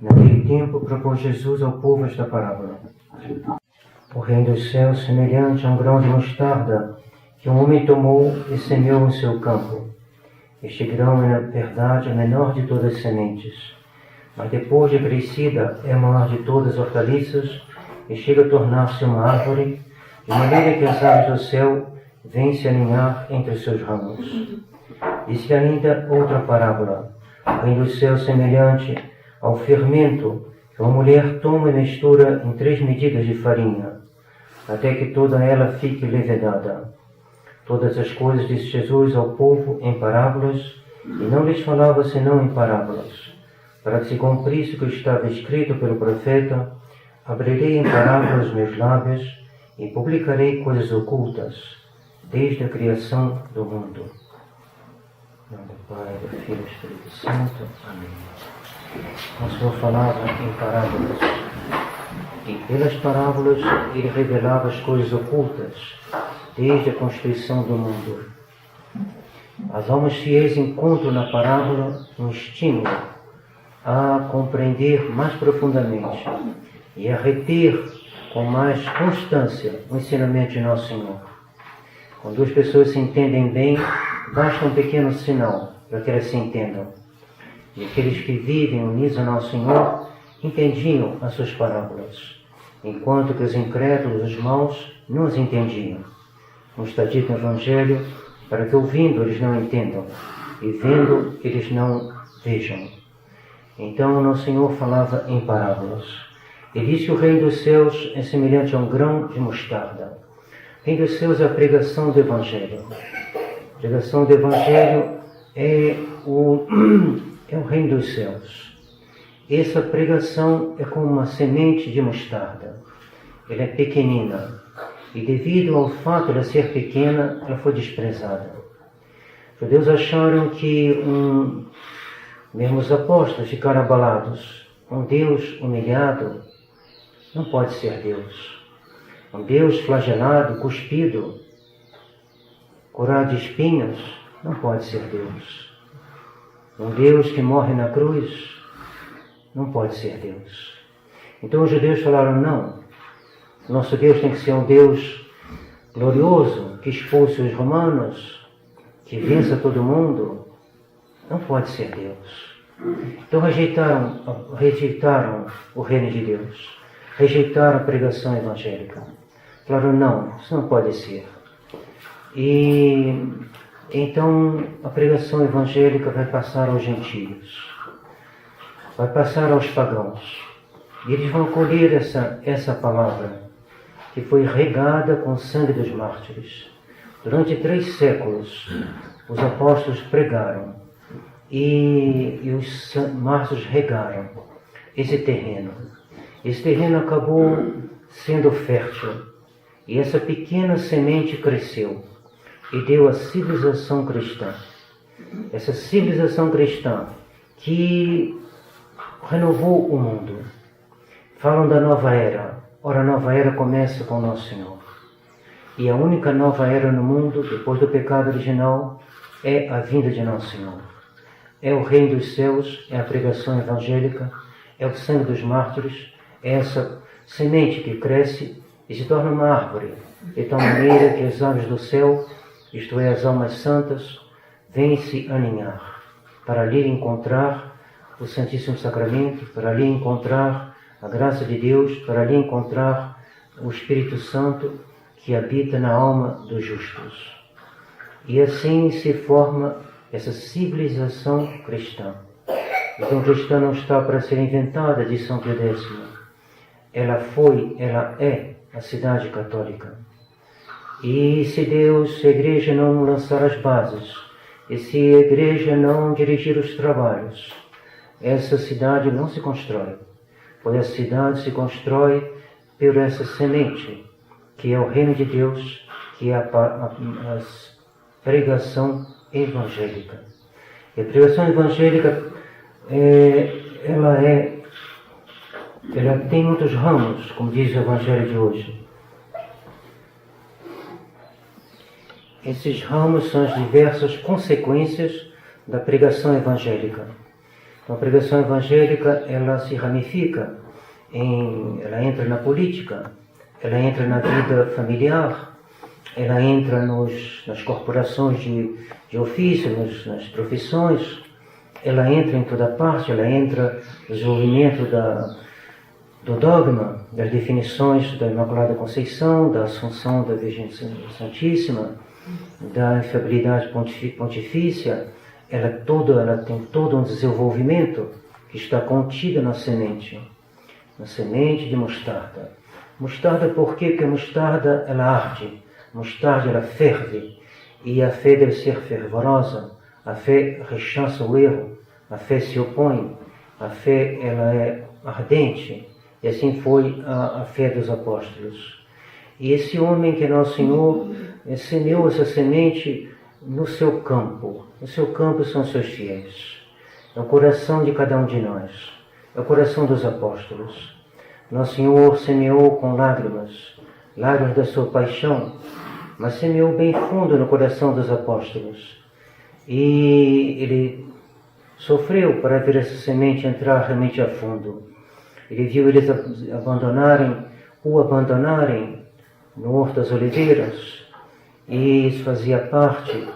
Naquele tempo, propôs Jesus ao povo esta parábola. O reino dos céus é semelhante a um grão de mostarda que um homem tomou e semeou no seu campo. Este grão é, na verdade, o menor de todas as sementes, mas depois de crescida é a maior de todas as hortaliças e chega a tornar-se uma árvore, de maneira que as aves do céu vêm se aninhar entre os seus ramos. Disse ainda outra parábola. O reino dos céus é semelhante ao fermento que uma mulher toma e mistura em 3 medidas de farinha, até que toda ela fique levedada. Todas as coisas disse Jesus ao povo em parábolas, e não lhes falava senão em parábolas, para que se cumprisse o que estava escrito pelo profeta: abrirei em parábolas meus lábios e publicarei coisas ocultas, desde a criação do mundo. Em nome do Pai, do Filho e do Espírito Santo. Amém. O Senhor falava em parábolas, e pelas parábolas ele revelava as coisas ocultas, desde a constituição do mundo. As almas fiéis encontram na parábola um estímulo a compreender mais profundamente e a reter com mais constância o ensinamento de Nosso Senhor. Quando 2 pessoas se entendem bem, basta um pequeno sinal para que elas se entendam. E aqueles que vivem unidos a Nosso Senhor entendiam as suas parábolas, enquanto que os incrédulos, os maus, não as entendiam. Como está dito no Evangelho, para que ouvindo eles não entendam e vendo eles não vejam. Então Nosso Senhor falava em parábolas. Ele disse que o reino dos céus é semelhante a um grão de mostarda. O reino dos céus é a pregação do Evangelho. A pregação do Evangelho é o reino dos céus. Essa pregação é como uma semente de mostarda. Ela é pequenina. E devido ao fato de ela ser pequena, ela foi desprezada. Os judeus acharam que, mesmo os apóstolos ficaram abalados. Um Deus humilhado não pode ser Deus. Um Deus flagelado, cuspido, curado de espinhos, não pode ser Deus. Um Deus que morre na cruz, não pode ser Deus. Então os judeus falaram: não, nosso Deus tem que ser um Deus glorioso, que expulse os romanos, que vença todo mundo. Não pode ser Deus. Então rejeitaram o reino de Deus, rejeitaram a pregação evangélica. Falaram: não, isso não pode ser. E então a pregação evangélica vai passar aos gentios, vai passar aos pagãos, e eles vão acolher essa palavra que foi regada com o sangue dos mártires. Durante 3 séculos os apóstolos pregaram e os mártires regaram esse terreno. Esse terreno acabou sendo fértil e essa pequena semente cresceu e deu a civilização cristã. Essa civilização cristã que renovou o mundo. Falam da nova era. Ora, a nova era começa com o Nosso Senhor. E a única nova era no mundo, depois do pecado original, é a vinda de Nosso Senhor. É o reino dos céus, é a pregação evangélica, é o sangue dos mártires, é essa semente que cresce e se torna uma árvore, de tal maneira que as aves do céu, isto é, as almas santas, vêm se aninhar, para ali encontrar o Santíssimo Sacramento, para ali encontrar a graça de Deus, para ali encontrar o Espírito Santo que habita na alma dos justos. E assim se forma essa civilização cristã. Então, cristã não está para ser inventada, diz São Pio X. Ela é a cidade católica. E se a igreja não lançar as bases, e se a igreja não dirigir os trabalhos, essa cidade não se constrói. Pois a cidade se constrói por essa semente, que é o reino de Deus, que é a pregação evangélica. E a pregação evangélica, ela tem muitos ramos, como diz o Evangelho de hoje. Esses ramos são as diversas consequências da pregação evangélica. Então, a pregação evangélica, ela se ramifica, ela entra na política, ela entra na vida familiar, ela entra nas corporações de ofício, nas profissões, ela entra em toda parte, ela entra no desenvolvimento do dogma, das definições da Imaculada Conceição, da Assunção da Virgem Santíssima, da infiabilidade pontifícia. Ela tem todo um desenvolvimento que está contido na semente de mostarda. Mostarda por quê? Porque a mostarda, ela arde, a mostarda, ela ferve, e a fé deve ser fervorosa, a fé rechaça o erro, a fé se opõe, a fé, ela é ardente, e assim foi a fé dos apóstolos. E esse homem que é Nosso Senhor semeou essa semente no seu campo. No seu campo são seus fiéis. É o coração de cada um de nós. É o coração dos apóstolos. Nosso Senhor semeou com lágrimas da sua paixão, mas semeou bem fundo no coração dos apóstolos. E ele sofreu para ver essa semente entrar realmente a fundo. Ele viu eles o abandonarem no Horto das Oliveiras, e isso fazia parte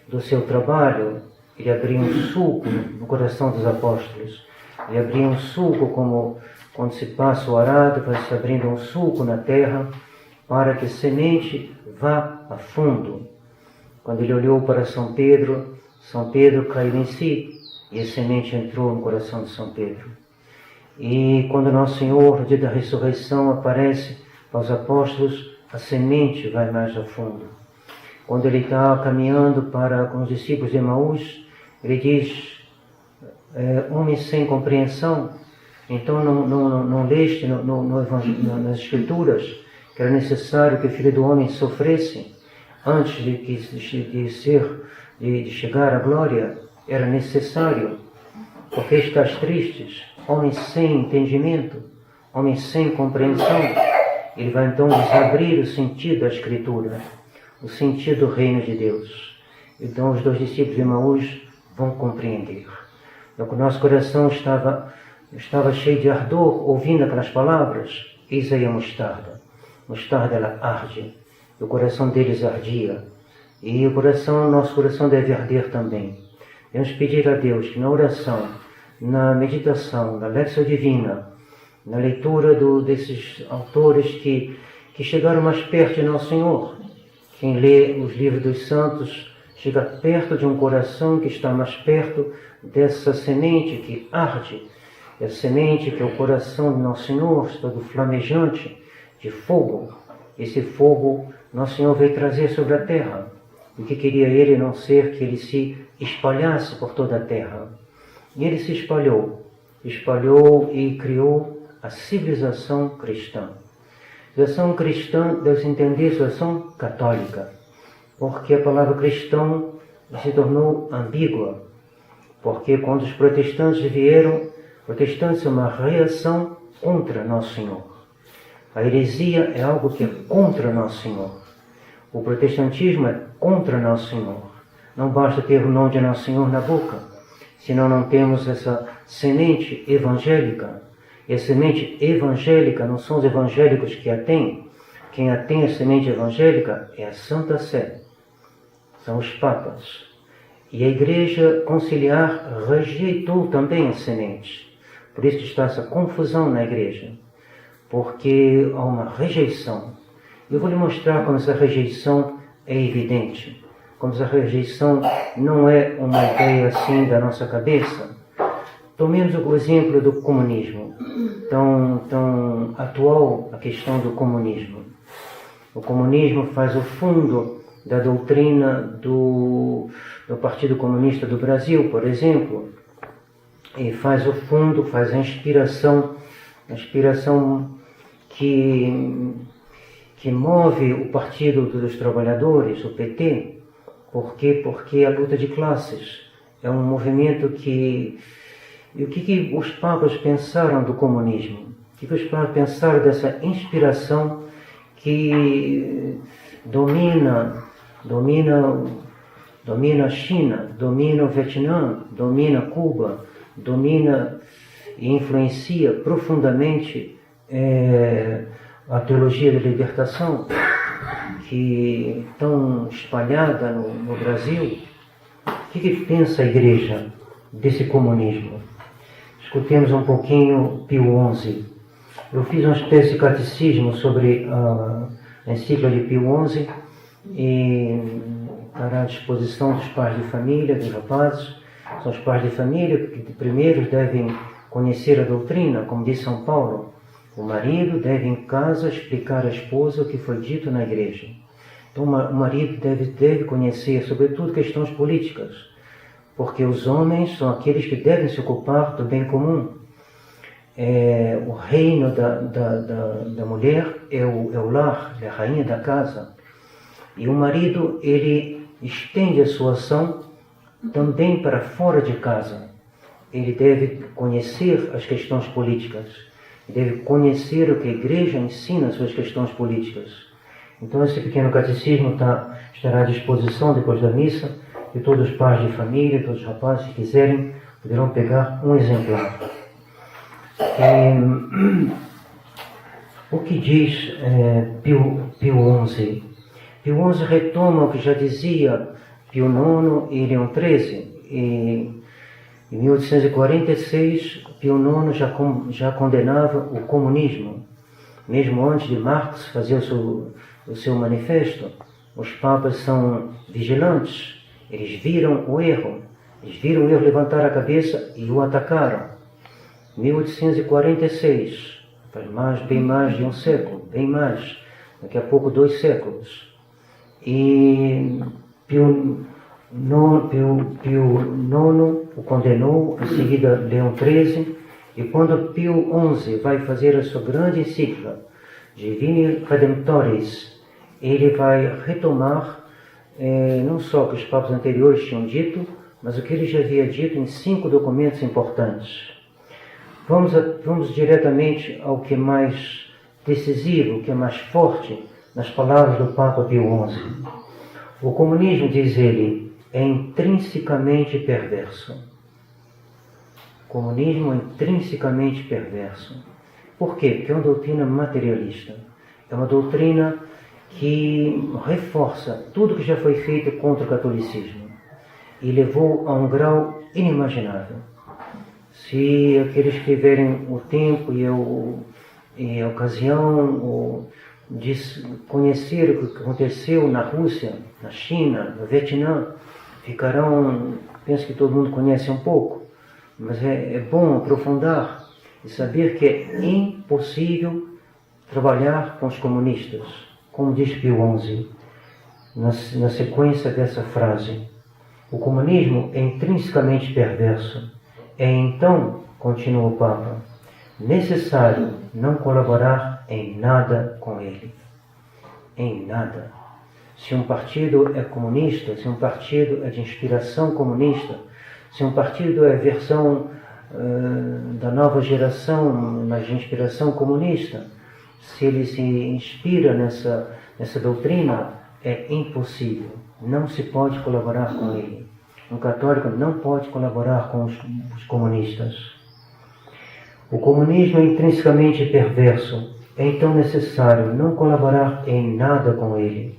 do seu trabalho. Ele abria um sulco no coração dos apóstolos. Ele abria um sulco, como quando se passa o arado, vai se abrindo um sulco na terra, para que a semente vá a fundo. Quando ele olhou para São Pedro caiu em si, e a semente entrou no coração de São Pedro. E quando Nosso Senhor, no dia da ressurreição, aparece aos apóstolos, a semente vai mais a fundo. Quando ele está caminhando com os discípulos de Emaús, ele diz: homens sem compreensão, então não leste nas Escrituras que era necessário que o Filho do Homem sofresse antes de chegar à glória? Era necessário, porque estás tristes, homens sem entendimento, homens sem compreensão. Ele vai então desabrir o sentido da Escritura, o sentido do reino de Deus. Então os dois discípulos de Emaús vão compreender. Então, o nosso coração estava cheio de ardor, ouvindo aquelas palavras. Eis aí a mostarda. Mostarda, ela arde. O coração deles ardia. E nosso coração deve arder também. Devemos pedir a Deus que na oração, na meditação, na Lexio Divina, na leitura desses autores que chegaram mais perto de Nosso Senhor. Quem lê os livros dos santos chega perto de um coração que está mais perto dessa semente que arde. Essa semente que é o coração de Nosso Senhor, todo flamejante de fogo. Esse fogo Nosso Senhor veio trazer sobre a terra. O que queria Ele não ser que Ele se espalhasse por toda a terra. E Ele se espalhou e criou a civilização cristã. Civilização cristã deve-se entender civilização católica, porque a palavra cristão se tornou ambígua, porque quando os protestantes vieram, protestantes é uma reação contra Nosso Senhor. A heresia é algo que é contra Nosso Senhor. O protestantismo é contra Nosso Senhor. Não basta ter o nome de Nosso Senhor na boca, senão não temos essa semente evangélica. E a semente evangélica não são os evangélicos que a têm. Quem a tem, a semente evangélica, é a Santa Sé. São os papas. E a Igreja Conciliar rejeitou também a semente. Por isso que está essa confusão na Igreja. Porque há uma rejeição. Eu vou lhe mostrar como essa rejeição é evidente. Como essa rejeição não é uma ideia assim da nossa cabeça. Tomemos o exemplo do comunismo. Tão atual a questão do comunismo. O comunismo faz o fundo da doutrina do Partido Comunista do Brasil, por exemplo. E faz o fundo, faz a inspiração que move o Partido dos Trabalhadores, o PT. Por quê? Porque a luta de classes é um movimento que... E o que os papas pensaram do comunismo? O que os papas pensaram dessa inspiração que domina domina a China, domina o Vietnã, domina Cuba, domina e influencia profundamente a teologia da libertação, que é tão espalhada no Brasil. O que pensa a Igreja desse comunismo? Escutemos um pouquinho Pio XI. Eu fiz uma espécie de catecismo sobre a encíclica de Pio XI e estará à disposição dos pais de família, dos rapazes. São os pais de família que primeiro devem conhecer a doutrina, como diz São Paulo. O marido deve em casa explicar à esposa o que foi dito na igreja. Então o marido deve conhecer, sobretudo, questões políticas, porque os homens são aqueles que devem se ocupar do bem comum. O reino da mulher é o lar, é a rainha da casa. E o marido, ele estende a sua ação também para fora de casa. Ele deve conhecer as questões políticas, deve conhecer o que a igreja ensina sobre as questões políticas. Então esse pequeno catecismo estará à disposição depois da missa, e todos os pais de família, todos os rapazes que quiserem, poderão pegar um exemplar. O que diz Pio XI? Pio XI retoma o que já dizia Pio IX e Leão XIII. Em 1846, Pio IX já condenava o comunismo. Mesmo antes de Marx fazer o seu manifesto, os papas são vigilantes. Eles viram o erro, levantaram a cabeça e o atacaram. 1846, faz bem mais de um século, bem mais, daqui a pouco 2 séculos. E Pio IX o condenou, em seguida Leão XIII, e quando Pio XI vai fazer a sua grande encíclica, Divini Redemptoris, ele vai retomar não só o que os papas anteriores tinham dito, mas o que ele já havia dito em 5 documentos importantes. Vamos diretamente ao que é mais decisivo, o que é mais forte nas palavras do Papa Pio XI. O comunismo, diz ele, é intrinsecamente perverso. O comunismo é intrinsecamente perverso. Por quê? Porque é uma doutrina materialista. É uma doutrina que reforça tudo que já foi feito contra o catolicismo e levou a um grau inimaginável. Se aqueles que tiverem o tempo e a ocasião de conhecer o que aconteceu na Rússia, na China, no Vietnã, penso que todo mundo conhece um pouco, mas é bom aprofundar e saber que é impossível trabalhar com os comunistas, como diz Pio XI, na sequência dessa frase. O comunismo é intrinsecamente perverso. É então, continua o Papa, necessário não colaborar em nada com ele. Em nada. Se um partido é comunista, se um partido é de inspiração comunista, se um partido é versão da nova geração, mas de inspiração comunista, se ele se inspira nessa doutrina, é impossível. Não se pode colaborar com ele. Um católico não pode colaborar com os comunistas. O comunismo é intrinsecamente perverso. É então necessário não colaborar em nada com ele,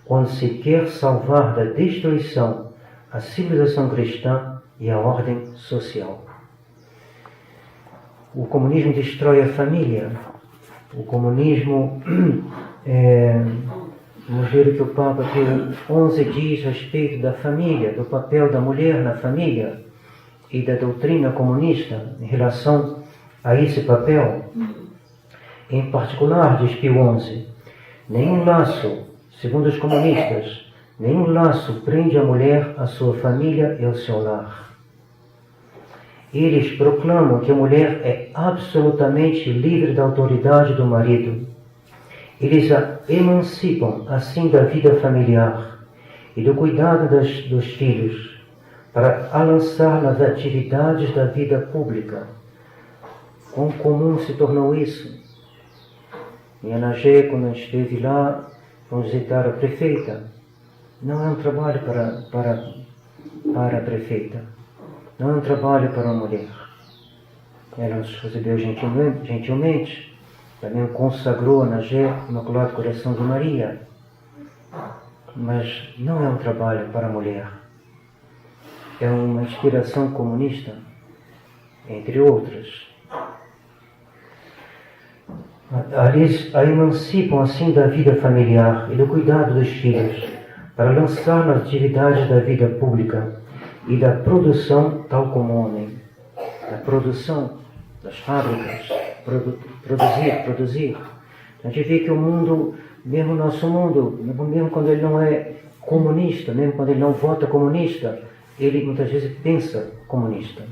quando se quer salvar da destruição a civilização cristã e a ordem social. O comunismo destrói a família. O comunismo, vamos ver o que o Papa Pio XI diz a respeito da família, do papel da mulher na família e da doutrina comunista em relação a esse papel. Em particular, diz Pio XI, nenhum laço, segundo os comunistas, nenhum laço prende a mulher à sua família e ao seu lar. Eles proclamam que a mulher é absolutamente livre da autoridade do marido. Eles a emancipam, assim, da vida familiar e do cuidado dos filhos, para a lançar nas atividades da vida pública. Quão comum se tornou isso? Em Anagé, quando a gente esteve lá, fomos visitar a prefeita. não é um trabalho para a prefeita, não é um trabalho para uma mulher. Ela nos recebeu gentilmente, também consagrou na Imaculado Coração de Maria, mas não é um trabalho para a mulher. É uma inspiração comunista, entre outras. A emancipam assim da vida familiar e do cuidado dos filhos, para lançar nas atividades da vida pública e da produção tal como homem. Da produção das fábricas, produzir. A gente vê que o mundo, mesmo o nosso mundo, mesmo quando ele não é comunista, mesmo quando ele não vota comunista, ele muitas vezes pensa comunista.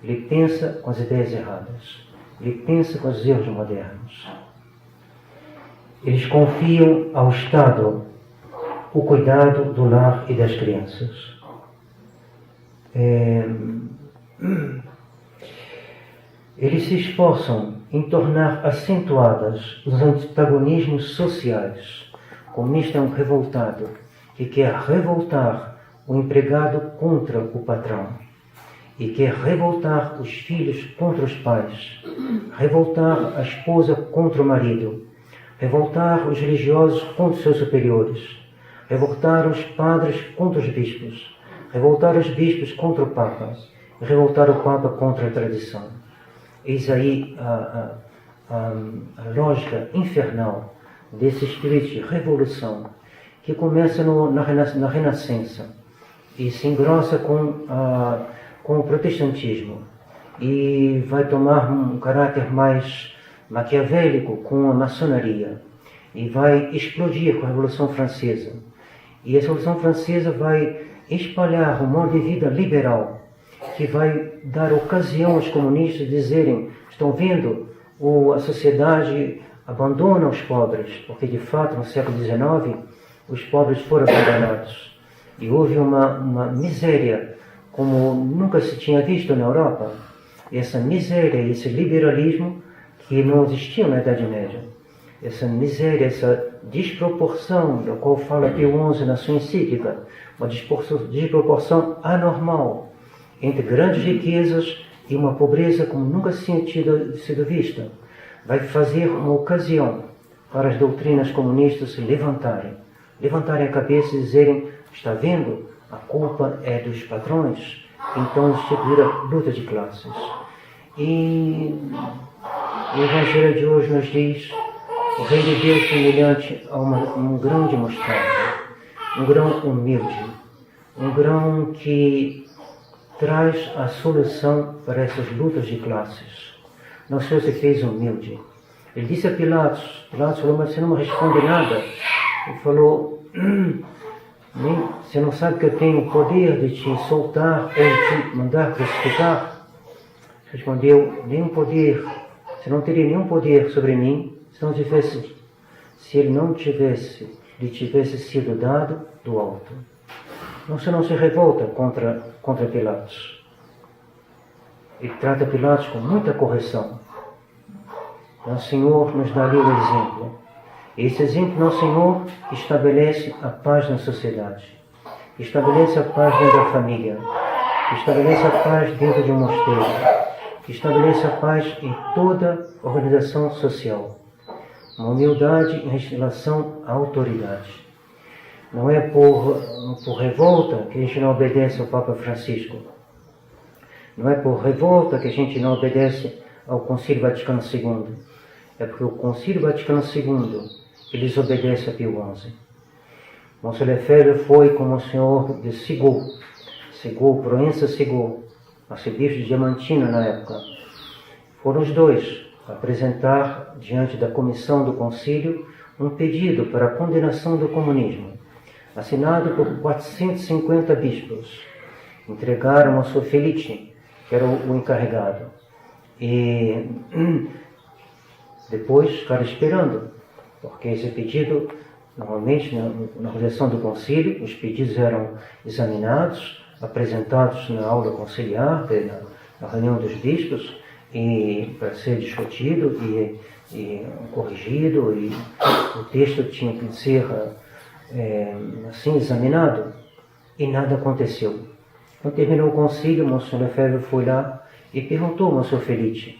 Ele pensa com as ideias erradas. Ele pensa com os erros modernos. Eles confiam ao Estado o cuidado do lar e das crianças. Eles se esforçam em tornar acentuadas os antagonismos sociais. O comunista é um revoltado que quer revoltar o empregado contra o patrão e quer revoltar os filhos contra os pais, revoltar a esposa contra o marido, revoltar os religiosos contra os seus superiores, revoltar os padres contra os bispos, revoltar os bispos contra o Papa, e revoltar o Papa contra a tradição. Eis aí a lógica infernal desse espírito de revolução que começa na Renascença e se engrossa com o protestantismo e vai tomar um caráter mais maquiavélico com a maçonaria e vai explodir com a Revolução Francesa. E essa Revolução Francesa vai espalhar um modo de vida liberal que vai dar ocasião aos comunistas dizerem: estão vendo, a sociedade abandona os pobres, porque de fato no século XIX os pobres foram abandonados e houve uma miséria como nunca se tinha visto na Europa. Essa miséria, esse liberalismo que não existia na Idade Média, essa miséria, essa desproporção da qual fala Pio XI na sua encíclica, uma desproporção anormal entre grandes riquezas e uma pobreza como nunca tinha sido vista, vai fazer uma ocasião para as doutrinas comunistas se levantarem a cabeça e dizerem: está vendo, a culpa é dos patrões, então instituir a luta de classes. E o Evangelho de hoje nos diz: o Reino de Deus semelhante a um grão de mostarda, um grão humilde, um grão que traz a solução para essas lutas de classes. Nosso Senhor se fez humilde. Ele disse a Pilatos falou: mas você não me responde nada. Ele falou: você não sabe que eu tenho o poder de te soltar ou de te mandar crucificar? Respondeu: nenhum poder, você não teria nenhum poder sobre mim se ele não lhe tivesse sido dado do alto. Você não se revolta contra Pilatos. Ele trata Pilatos com muita correção. O Senhor nos dá ali o exemplo. Esse exemplo, nosso Senhor, estabelece a paz na sociedade, estabelece a paz dentro da família, estabelece a paz dentro de um mosteiro, estabelece a paz em toda organização social. Uma humildade em relação à autoridade. Não é por revolta que a gente não obedece ao Papa Francisco. Não é por revolta que a gente não obedece ao Concílio Vaticano II. É porque o Concílio Vaticano II, eles obedecem a Pio XI. Monsenhor Lefebvre foi com o Monsenhor de Sigaud, Proença Sigaud, arcebispo de Diamantina na época. Foram os dois apresentar diante da comissão do concílio um pedido para a condenação do comunismo, assinado por 450 bispos. Entregaram ao Sr. Felice, que era o encarregado. E depois ficaram esperando, porque esse pedido, normalmente na organização do concílio, os pedidos eram examinados, apresentados na aula conciliar, na reunião dos bispos, e para ser discutido e corrigido, e o texto tinha que ser assim examinado e nada aconteceu. Quando terminou o concílio, Monsenhor Lefebvre foi lá e perguntou ao Monsenhor Felice,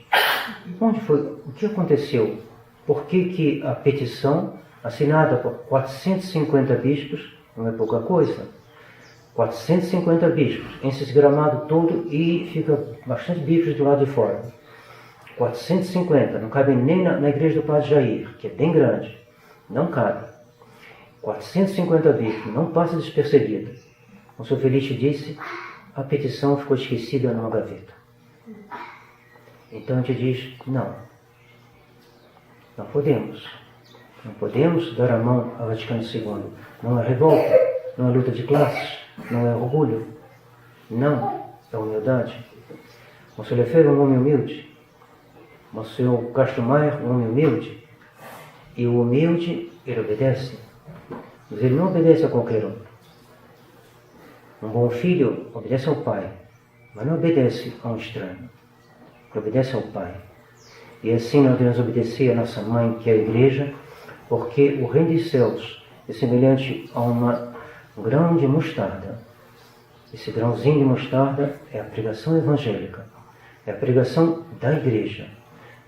onde foi, o que aconteceu? Por que a petição, assinada por 450 bispos, não é pouca coisa, 450 bispos, enche esse gramado todo e fica bastante bispos do lado de fora. 450, não cabe nem na igreja do Padre Jair, que é bem grande, não cabe. 450 bispos, não passa despercebida. O Sr. Felice disse, a petição ficou esquecida numa gaveta. Então a gente diz, não podemos dar a mão ao Vaticano II. Não é revolta, não é luta de classes, não é orgulho, não, é humildade. O Sr. Lefebvre é um homem humilde, o Sr. Castro Maier um homem humilde, e o humilde, ele obedece, mas ele não obedece a qualquer um. Um bom filho obedece ao pai, mas não obedece a um estranho, ele obedece ao pai. E assim nós devemos obedecer a nossa mãe, que é a igreja, porque o reino dos céus é semelhante a um grão de mostarda. Esse grãozinho de mostarda é a pregação evangélica, é a pregação da igreja,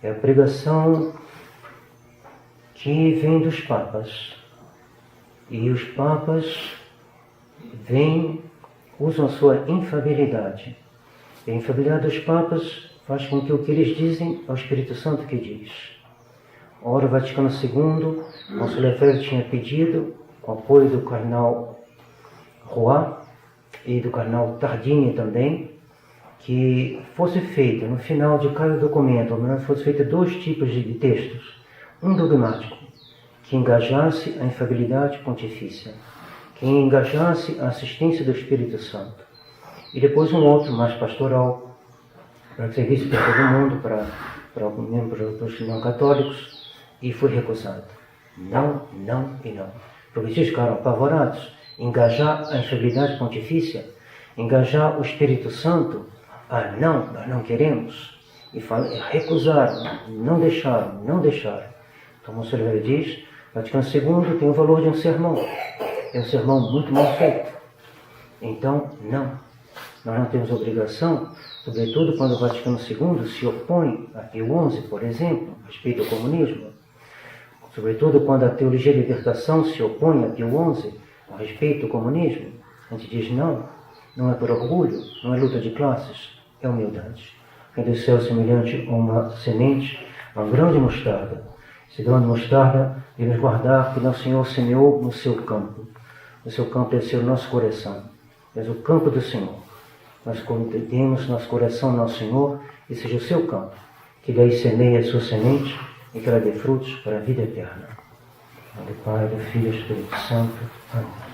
é a pregação que vem dos papas. E os papas usam a sua infabilidade. E a infabilidade dos papas faz com que o que eles dizem é o Espírito Santo que diz. Ora, o Vaticano II, Monsenhor Lefebvre tinha pedido, com o apoio do cardeal Roy e do cardeal Tardini também, que fosse feito, no final de cada documento, ou melhor, fosse feito 2 tipos de textos. Um dogmático, que engajasse a infabilidade pontifícia, que engajasse a assistência do Espírito Santo. E depois um outro, mais pastoral, para serviço para todo mundo, para os não católicos, e foi recusado. Não, não e não. Porque eles ficaram apavorados. Engajar a infabilidade pontifícia, engajar o Espírito Santo, não, nós não queremos. E recusaram, não deixaram. Então, o Monsenhor diz, Vaticano II tem o valor de um sermão. É um sermão muito mal feito. Então, não. Nós não temos obrigação, sobretudo quando o Vaticano II se opõe a Pio XI, por exemplo, a respeito ao comunismo. Sobretudo quando a teologia da libertação se opõe a Pio XI a respeito do comunismo. A gente diz não é por orgulho, não é luta de classes, é humildade. O reino do céu é semelhante a uma semente, a um grão de mostarda. Esse grão de mostarda devemos guardar que nosso Senhor semeou no seu campo. O seu campo deve ser o nosso coração. É o campo do Senhor. Nós temos nosso coração, nosso Senhor, e seja o seu campo, que daí semeie a sua semente e que ela dê frutos para a vida eterna. Em nome do Pai, do Filho e do Espírito Santo. Amém.